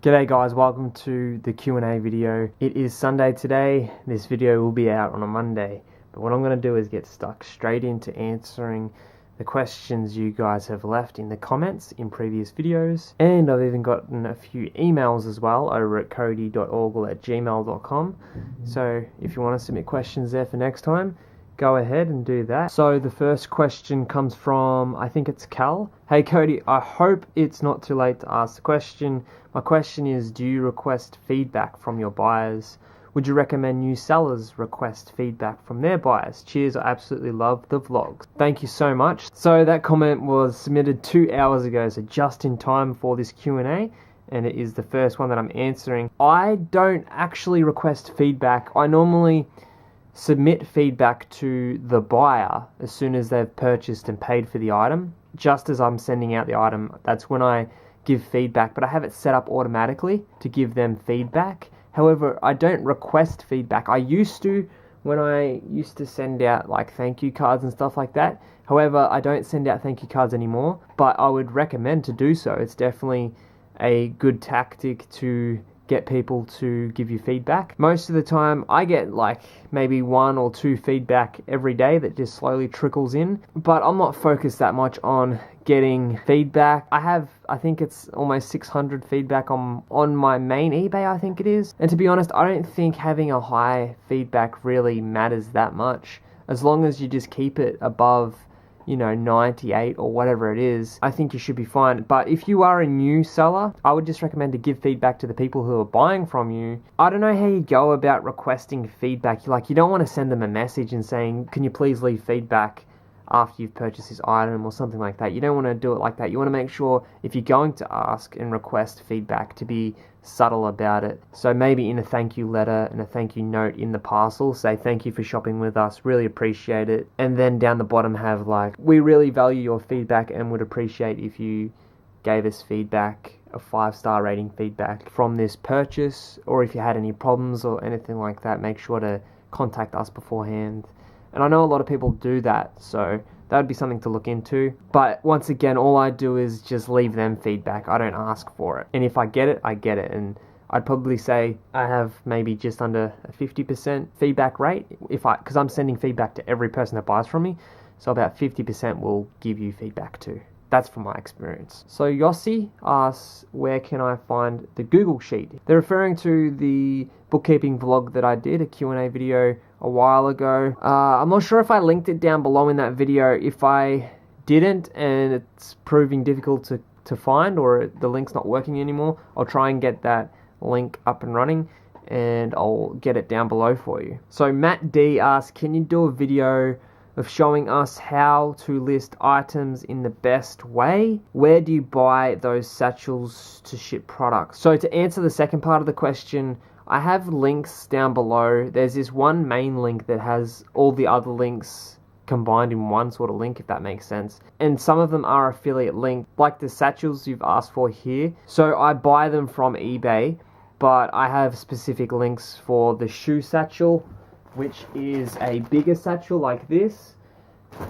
G'day guys, welcome to the Q&A video. It is Sunday today. This video will be out on a Monday. But what I'm going to do is get stuck straight into answering the questions you guys have left in the comments in previous videos. And I've even gotten a few emails as well over at codey.orgill@gmail.com. So if you want to submit questions there for next time, go ahead and do that. So the first question comes from, I think it's Cal. Hey Codey, I hope it's not too late to ask the question. My question is, do you request feedback from your buyers? Would you recommend new sellers request feedback from their buyers? Cheers, I absolutely love the vlogs. Thank you so much. So that comment was submitted 2 hours ago, so just in time for this Q&A. And it is the first one that I'm answering. I don't actually request feedback. I normally submit feedback to the buyer as soon as they've purchased and paid for the item. Just as I'm sending out the item, that's when I give feedback, but I have it set up automatically to give them feedback. However, I don't request feedback. I used to when I used to send out like thank you cards and stuff like that. However, I don't send out thank you cards anymore, but I would recommend to do so. It's definitely a good tactic to get people to give you feedback. Most of the time I get like maybe 1 or 2 feedback every day that just slowly trickles in, but I'm not focused that much on getting feedback. I think it's almost 600 feedback on my main eBay, I think it is. And to be honest, I don't think having a high feedback really matters that much. As long as you just keep it above 98 or whatever it is, I think you should be fine. But if you are a new seller, I would just recommend to give feedback to the people who are buying from you. I don't know how you go about requesting feedback. You don't want to send them a message and saying, can you please leave feedback after you've purchased this item or something like that. You don't want to do it like that. You want to make sure if you're going to ask and request feedback to be subtle about it. So maybe in a thank you letter and a thank you note in the parcel, say thank you for shopping with us, really appreciate it. And then down the bottom have like, we really value your feedback and would appreciate if you gave us feedback, a 5-star rating feedback from this purchase, or if you had any problems or anything like that, make sure to contact us beforehand. And I know a lot of people do that, so that would be something to look into. But once again, all I do is just leave them feedback. I don't ask for it. And if I get it, I get it. And I'd probably say I have maybe just under a 50% feedback rate, because I'm sending feedback to every person that buys from me. So about 50% will give you feedback too. That's from my experience. So Yossi asks, where can I find the Google Sheet? They're referring to the bookkeeping vlog that I did, a Q&A video a while ago. I'm not sure if I linked it down below in that video. If I didn't and it's proving difficult to find, or the link's not working anymore, I'll try and get that link up and running and I'll get it down below for you. So Matt D asks, can you do a video of showing us how to list items in the best way? Where do you buy those satchels to ship products? So to answer the second part of the question, I have links down below. There's this one main link that has all the other links combined in one sort of link, if that makes sense. And some of them are affiliate links, like the satchels you've asked for here. So I buy them from eBay, but I have specific links for the shoe satchel, which is a bigger satchel like this,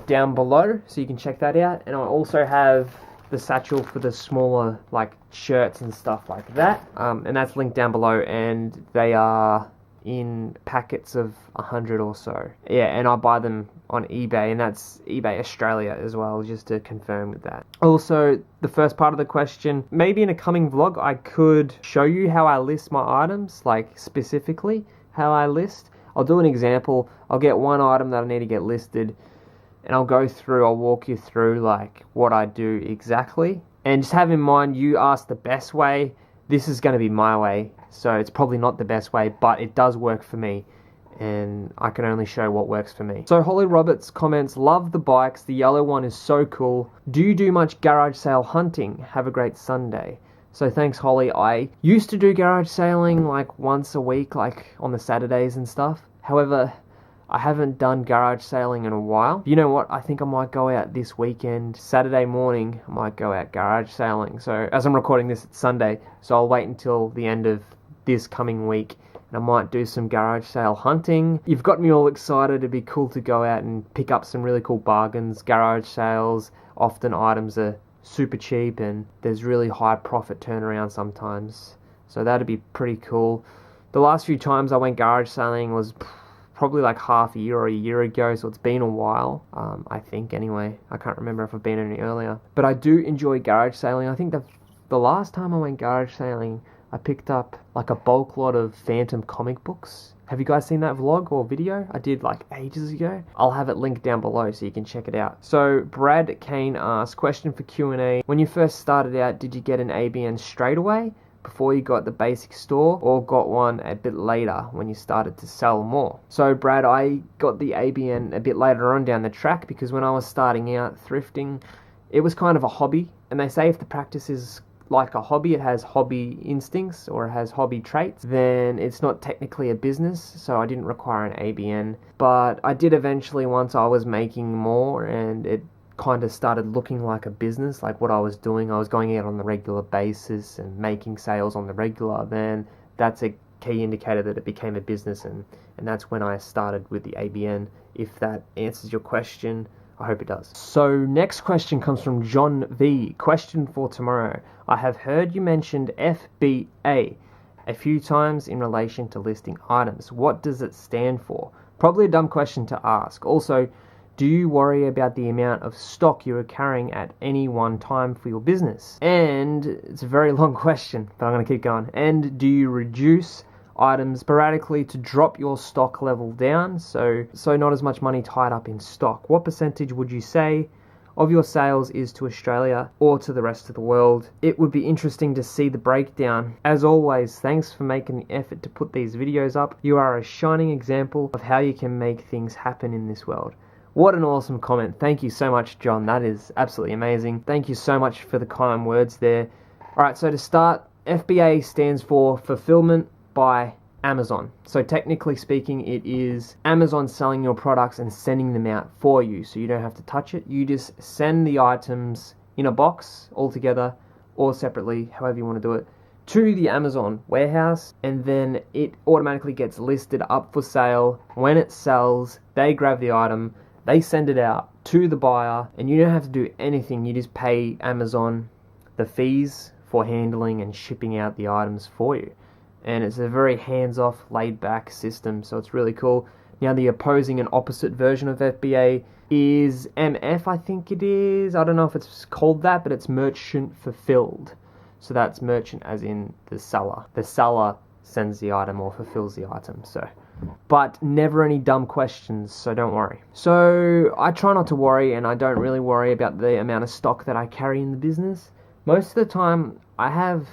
down below, so you can check that out. And I also have the satchel for the smaller like shirts and stuff like that, and that's linked down below, and they are in packets of 100 or so. Yeah, and I buy them on eBay, and that's eBay Australia as well, just to confirm with that. Also, the first part of the question, maybe in a coming vlog I could show you how I list my items, like specifically how I list. I'll do an example. I'll get one item that I need to get listed, and I'll walk you through like what I do exactly. And just have in mind, you asked the best way. This is going to be my way, so it's probably not the best way, but it does work for me, and I can only show what works for me. So Holly Roberts comments, love the bikes, the yellow one is so cool. Do you do much garage sale hunting? Have a great Sunday. So thanks, Holly. I used to do garage sailing like once a week, like on the Saturdays and stuff. However, I haven't done garage sailing in a while. You know what? I think I might go out this weekend. Saturday morning, I might go out garage sailing. So as I'm recording this, it's Sunday. So I'll wait until the end of this coming week, and I might do some garage sale hunting. You've got me all excited. It'd be cool to go out and pick up some really cool bargains. Garage sales, often items are super cheap and there's really high profit turnaround sometimes. So that'd be pretty cool. The last few times I went garage sailing was probably like half a year or a year ago, so it's been a while, I think anyway. I can't remember if I've been any earlier. But I do enjoy garage sailing. I think the last time I went garage sailing, I picked up like a bulk lot of Phantom comic books. Have you guys seen that vlog or video? I did like ages ago. I'll have it linked down below so you can check it out. So Brad Kane asks, question for Q&A. When you first started out, did you get an ABN straight away before you got the basic store, or got one a bit later when you started to sell more? So Brad, I got the ABN a bit later on down the track, because when I was starting out thrifting, it was kind of a hobby, and they say if the practice is like a hobby, it has hobby instincts or it has hobby traits, then it's not technically a business. So I didn't require an ABN, but I did eventually once I was making more and it kind of started looking like a business, like what I was doing. I was going out on the regular basis and making sales on the regular, then that's a key indicator that it became a business, and that's when I started with the ABN. If that answers your question, I hope it does. So next question comes from John V. Question for tomorrow. I have heard you mentioned FBA a few times in relation to listing items. What does it stand for? Probably a dumb question to ask. Also, do you worry about the amount of stock you are carrying at any one time for your business? And it's a very long question, but I'm going to keep going. And do you reduce items sporadically to drop your stock level down, so not as much money tied up in stock? What percentage would you say of your sales is to Australia or to the rest of the world? It would be interesting to see the breakdown. As always, thanks for making the effort to put these videos up. You are a shining example of how you can make things happen in this world. What an awesome comment. Thank you so much, John. That is absolutely amazing. Thank you so much for the kind words there. Alright, so to start, FBA stands for Fulfillment by Amazon. So technically speaking, it is Amazon selling your products and sending them out for you, so you don't have to touch it. You just send the items in a box all together or separately, however you want to do it, to the Amazon warehouse, and then it automatically gets listed up for sale. When it sells, they grab the item, they send it out to the buyer, and you don't have to do anything. You just pay Amazon the fees for handling and shipping out the items for you. And it's a very hands-off, laid-back system, so it's really cool. Now, the opposing and opposite version of FBA is MF, I think it is. I don't know if it's called that, but it's Merchant Fulfilled. So that's merchant as in the seller. The seller sends the item or fulfills the item, so. But never any dumb questions, so don't worry. So I try not to worry, and I don't really worry about the amount of stock that I carry in the business. Most of the time, I have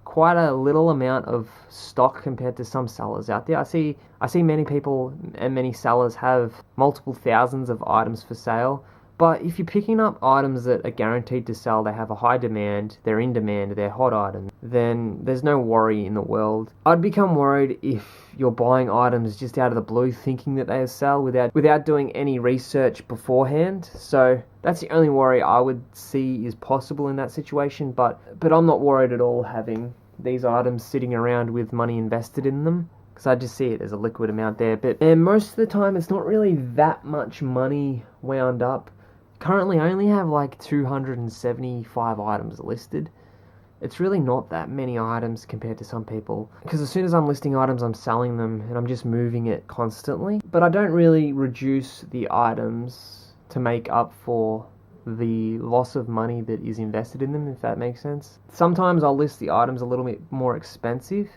quite a little amount of stock compared to some sellers out there. I see many people and many sellers have multiple thousands of items for sale. But if you're picking up items that are guaranteed to sell, they have a high demand, they're in demand, they're hot items, then there's no worry in the world. I'd become worried if you're buying items just out of the blue thinking that they'll sell without doing any research beforehand. So that's the only worry I would see is possible in that situation. But I'm not worried at all having these items sitting around with money invested in them, because I just see it as a liquid amount there. And most of the time it's not really that much money wound up. Currently I only have like 275 items listed. It's really not that many items compared to some people, because as soon as I'm listing items, I'm selling them and I'm just moving it constantly. But I don't really reduce the items to make up for the loss of money that is invested in them, if that makes sense. Sometimes I'll list the items a little bit more expensive,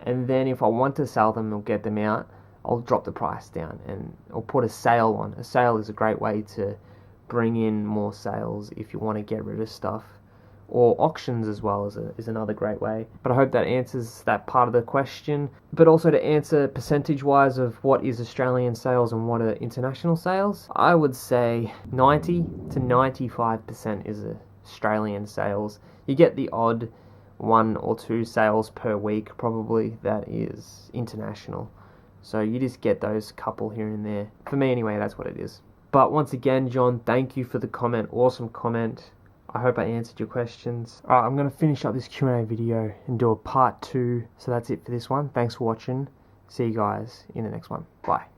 and then if I want to sell them or get them out, I'll drop the price down and I'll put a sale on. A sale is a great way to bring in more sales if you want to get rid of stuff. Or auctions as well is another great way. But I hope that answers that part of the question. But also to answer percentage-wise of what is Australian sales and what are international sales, I would say 90 to 95% is Australian sales. You get the odd 1 or 2 sales per week probably that is international. So you just get those couple here and there. For me anyway, that's what it is. But once again, John, thank you for the comment. Awesome comment. I hope I answered your questions. Alright, I'm going to finish up this Q&A video and do a part 2. So that's it for this one. Thanks for watching. See you guys in the next one. Bye.